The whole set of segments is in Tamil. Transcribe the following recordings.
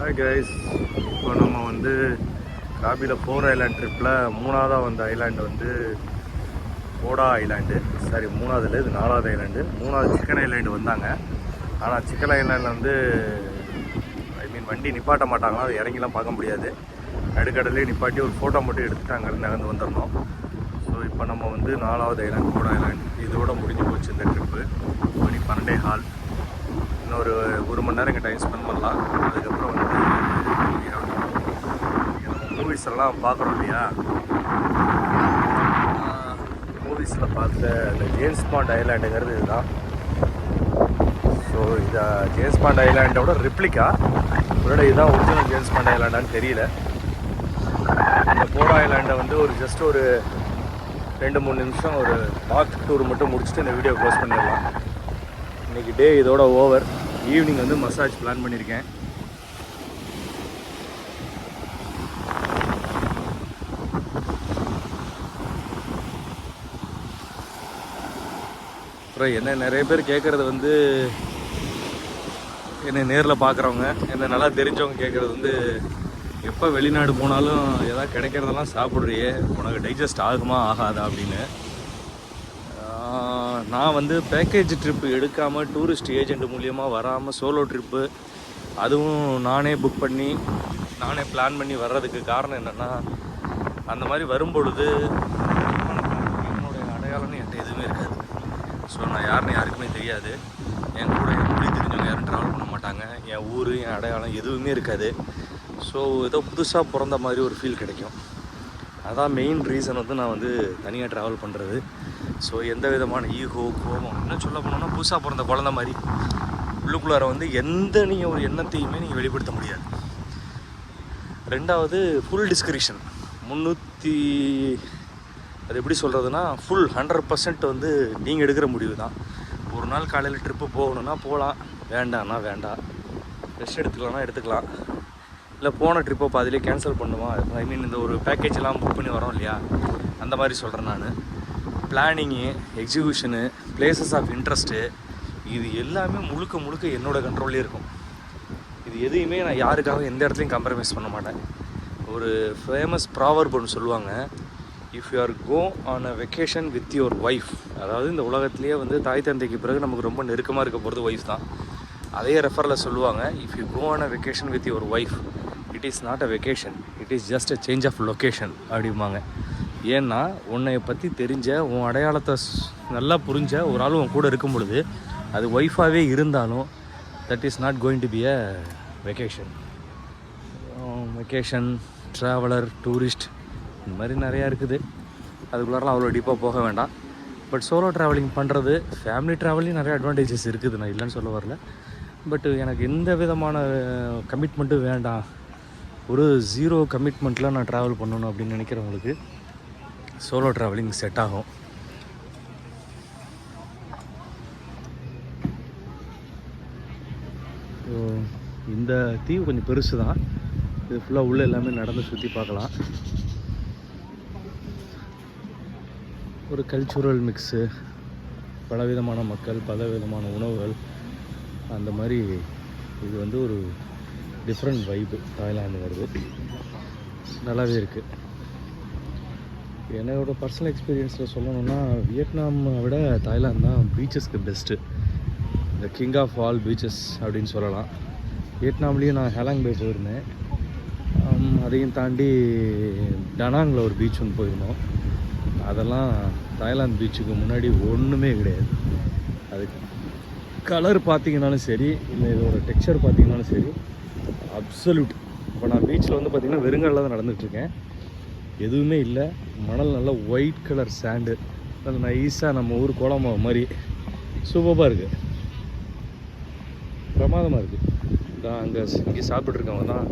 ஹாய் கைஸ், இப்போ நம்ம வந்து காபியில் 4 ஐலாண்ட் ட்ரிப்பில் மூணாவதாக வந்த ஐலாண்டு வந்து கோடா ஐலாண்டு. சாரி, மூணாவதுல இது 4வது ஐலாண்டு. 3வது சிக்கன் ஐலாண்டு வந்தாங்க. ஆனால் சிக்கன் ஐலாண்டில் வந்து வண்டி நிப்பாட்ட மாட்டாங்களா, அது இறங்கிலாம் பார்க்க முடியாது. நடுக்கடலே நிப்பாட்டி ஒரு ஃபோட்டோ மட்டும் எடுத்துகிட்டு அங்கேருந்து நகர்ந்து வந்துடணும். ஸோ இப்போ நம்ம வந்து 4வது ஐலாண்ட் கோடா ஐலாண்ட் இதோட முடிஞ்சு போச்சு இந்த ட்ரிப்பு. மணி 12:15. இன்னொரு 1 மணி நேரம் இங்கே டைம் ஸ்பெண்ட் பண்ணலாம். அதுக்கப்புறம் வந்து மூவிஸ் எல்லாம் பார்க்குறோம் இல்லையா, மூவிஸில் பார்த்த இந்த ஜேம்ஸ் பாண்ட் ஐலாண்டுங்கிறது இதுதான். ஸோ இதை ஜேம்ஸ் பாண்ட் ஐலாண்டோட ரிப்ளிகா, இதோட இதுதான் ஒரிஜினல் ஜேம்ஸ் பாண்ட் ஐலாண்டான்னு தெரியல. இந்த கோடா ஐலாண்டை வந்து ஜஸ்ட் ஒரு 2-3 நிமிஷம் ஒரு வாக் டூர் மட்டும் முடிச்சுட்டு இந்த வீடியோ க்ளோஸ் பண்ணிடலாம். இன்றைக்கி டே இதோட ஓவர். ஈவினிங் வந்து மசாஜ் பிளான் பண்ணியிருக்கேன். அப்புறம் என்ன நிறைய பேர் கேட்குறது வந்து, என்னை நேரில் பார்க்குறவங்க, என்னை நல்லா தெரிஞ்சவங்க கேட்குறது வந்து, எப்போ வெளிநாடு போனாலும் எதாவது கிடைக்கிறதெல்லாம் சாப்பிட்றியே, உனக்கு டைஜஸ்ட் ஆகுமா ஆகாதா அப்படின்னு. நான் வந்து பேக்கேஜ் ட்ரிப்பு எடுக்காமல் டூரிஸ்ட் ஏஜெண்ட் மூலியமாக வராமல் சோலோ ட்ரிப்பு, அதுவும் நானே புக் பண்ணி நானே பிளான் பண்ணி வர்றதுக்கு காரணம் என்னென்னா, அந்த மாதிரி வரும்பொழுது என்னுடைய அடையாளம்னு என்கிட்ட எதுவுமே இருக்காது. ஸோ நான் யாருக்குமே தெரியாது. என் கூட என் மொழி தெரிஞ்சவங்க யாரும் ட்ராவல் பண்ண மாட்டாங்க. என் ஊர், என் அடையாளம் எதுவுமே இருக்காது. ஸோ ஏதோ புதுசாக பிறந்த மாதிரி ஒரு ஃபீல் கிடைக்கும். அதான் மெயின் ரீசன் வந்து நான் வந்து தனியாக ட்ராவல் பண்ணுறது. ஸோ எந்த விதமான ஈகோ, கோபம், இன்னும் சொல்ல போனோம்னா புதுசாக பிறந்த குழந்த மாதிரி உள்ளுக்குள்ளார வந்து நீங்கள் ஒரு எண்ணத்தையுமே நீங்கள் வெளிப்படுத்த முடியாது. ரெண்டாவது ஃபுல் டிஸ்கிரிப்ஷன். அது எப்படி சொல்கிறதுனா, ஃபுல் 100% வந்து நீங்கள் எடுக்கிற முடிவு தான். ஒரு நாள் காலையில் ட்ரிப்பு போகணுன்னா போகலாம், வேண்டாம்னா வேண்டாம், ரெஸ்ட் எடுத்துக்கலாம்னா எடுத்துக்கலாம். இல்லை போன ட்ரிப்பை பாதிலே கேன்சல் பண்ணுவான். இந்த ஒரு பேக்கேஜெலாம் புக் பண்ணி வரோம் இல்லையா, அந்த மாதிரி சொல்கிறேன் நான். பிளானிங்கு, எக்ஸிக்யூஷனு, பிளேசஸ் ஆஃப் இன்ட்ரெஸ்ட்டு, இது எல்லாமே முழுக்க என்னோடய கண்ட்ரோல்லே இருக்கும். இது எதையுமே நான் யாருக்காக எந்த இடத்துலையும் காம்ப்ரமைஸ் பண்ண மாட்டேன். ஒரு ஃபேமஸ் ப்ராவர்ப் ஒன்று சொல்லுவாங்க, if you are go on a vacation with your wife. அதாவது இந்த உலகத்துலேயே வந்து தாய் தந்தைக்கு பிறகு நமக்கு ரொம்ப நெருக்கமாக இருக்க போகிறது ஒய்ஃப் தான். அதே ரெஃபரில் சொல்லுவாங்க, if you go on a vacation with your wife, it is not a vacation, it is just a change of location அப்படிம்பாங்க. ஏன்னா உன்னை பற்றி தெரிஞ்ச, உன் அடையாளத்தை நல்லா புரிஞ்ச ஒரு ஆள் உன் கூட இருக்கும் பொழுது, அது ஒய்ஃபாகவே இருந்தாலும் that is not going to be a vacation. Vacation, traveller, tourist, இந்த மாதிரி நிறையா இருக்குது. அதுக்குள்ளாரெலாம் அவ்வளோ டீப்பாக போக வேண்டாம். பட் சோலோ ட்ராவலிங் பண்ணுறது, ஃபேமிலி ட்ராவலிங் நிறைய அட்வான்டேஜஸ் இருக்குது, நான் இல்லைன்னு சொல்ல வரல. பட் எனக்கு எந்த விதமான கமிட்மெண்ட்டும் வேண்டாம், ஒரு 0 கமிட்மெண்ட்டில் நான் ட்ராவல் பண்ணணும் அப்படின்னு நினைக்கிறவங்களுக்கு சோலோ ட்ராவலிங் செட் ஆகும். இந்த தீவு கொஞ்சம் பெருசு தான். இது ஃபுல்லாக உள்ளே எல்லாமே நடந்து சுற்றி பார்க்கலாம். ஒரு கல்ச்சுரல் மிக்ஸு, பலவிதமான மக்கள், பலவிதமான உணவுகள், அந்த மாதிரி இது வந்து ஒரு டிஃப்ரெண்ட் வைப்பு தாய்லாந்து வருது. நல்லாவே இருக்குது. என்னோட பர்சனல் எக்ஸ்பீரியன்ஸில் சொல்லணுன்னா, வியட்நாமை விட தாய்லாந்து தான் பீச்சஸ்க்கு பெஸ்ட்டு. இந்த கிங் ஆஃப் ஆல் பீச்சஸ் அப்படின்னு சொல்லலாம். வியட்நாம்லேயும் நான் ஹெலாங் பே போயிருந்தேன். அதையும் தாண்டி டனாங்கில் ஒரு பீச் ஒன்று போயிருந்தோம். அதெல்லாம் தாய்லாந்து பீச்சுக்கு முன்னாடி ஒன்றுமே கிடையாது. அது கலர் பார்த்திங்கனாலும் சரி, இல்லை இதோட டெக்ஸ்சர் பார்த்திங்கனாலும் சரி, அப்சல்யூட். இப்போ நான் பீச்சில் வந்து பார்த்திங்கன்னா வெறுங்கல்ல தான் நடந்துகிட்ருக்கேன். எதுவுமே இல்லை. மணல் நல்லா ஒயிட் கலர் சாண்டு, அது நைஸாக நம்ம ஊர் கோலமாவு மாதிரி சூப்பராக இருக்குது, பிரமாதமாக இருக்குது. இங்கே சாப்பிட்ருக்கவங்க தான்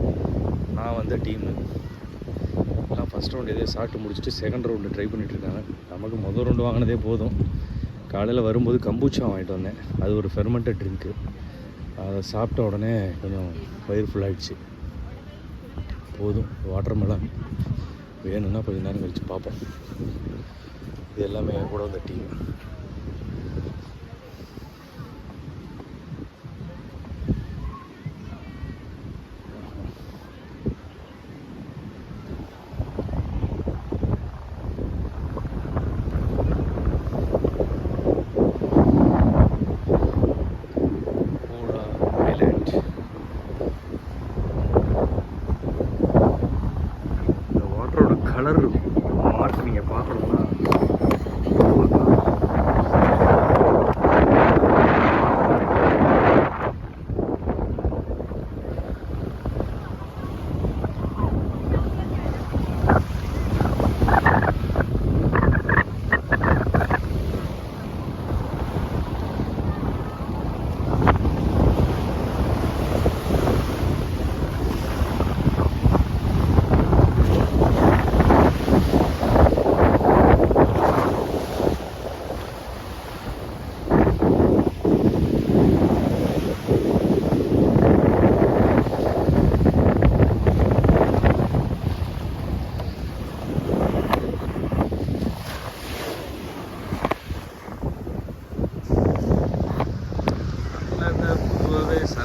நான் வந்த டீமு. எல்லாம் ஃபஸ்ட் ரவுண்டு எதே சாப்பிட்டு முடிச்சுட்டு செகண்ட் ரவுண்டு ட்ரை பண்ணிகிட்ருக்காங்க. நமக்கு முதல் ரவுண்டு வாங்கினதே போதும். காலையில் வரும்போது கம்பூச்சா வாங்கிட்டு வந்தேன். அது ஒரு ஃபெர்மெண்டட் ட்ரிங்க்கு. அதை சாப்பிட்ட உடனே கொஞ்சம் வயிறு ஃபுல்லாகிடுச்சு. போதும். வாட்டர் மெலன் வேணும்னா கொஞ்சம் நேரம் கழித்து பார்ப்போம். இது எல்லாமே கூட வந்த டீம்.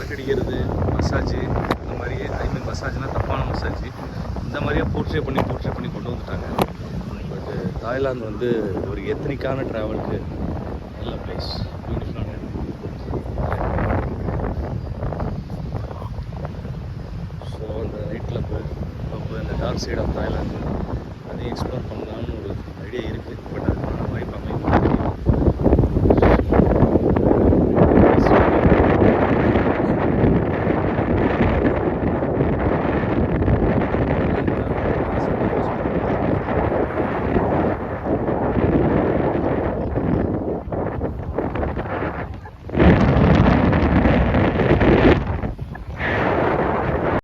சாக்கடிக்கிறது மசாஜ் இந்த மாதிரியே மசாஜ்னால் தப்பான மசாஜ் இந்த மாதிரியே போர்ட்ரே பண்ணி கொண்டு வந்துட்டாங்க. பட் தாய்லாந்து வந்து ஒரு எத்தனிக்கான ட்ராவலுக்கு நல்ல பிளேஸ், பியூட்டிஃபுல்லான இடம். ஸோ அந்த நைட்டில் போய் இந்த டார்க் சைட் ஆஃப் தாய்லாந்து அதையும் எக்ஸ்ப்ளோர் பண்ணலான்னு ஒரு ஐடியா இருக்குது. பட்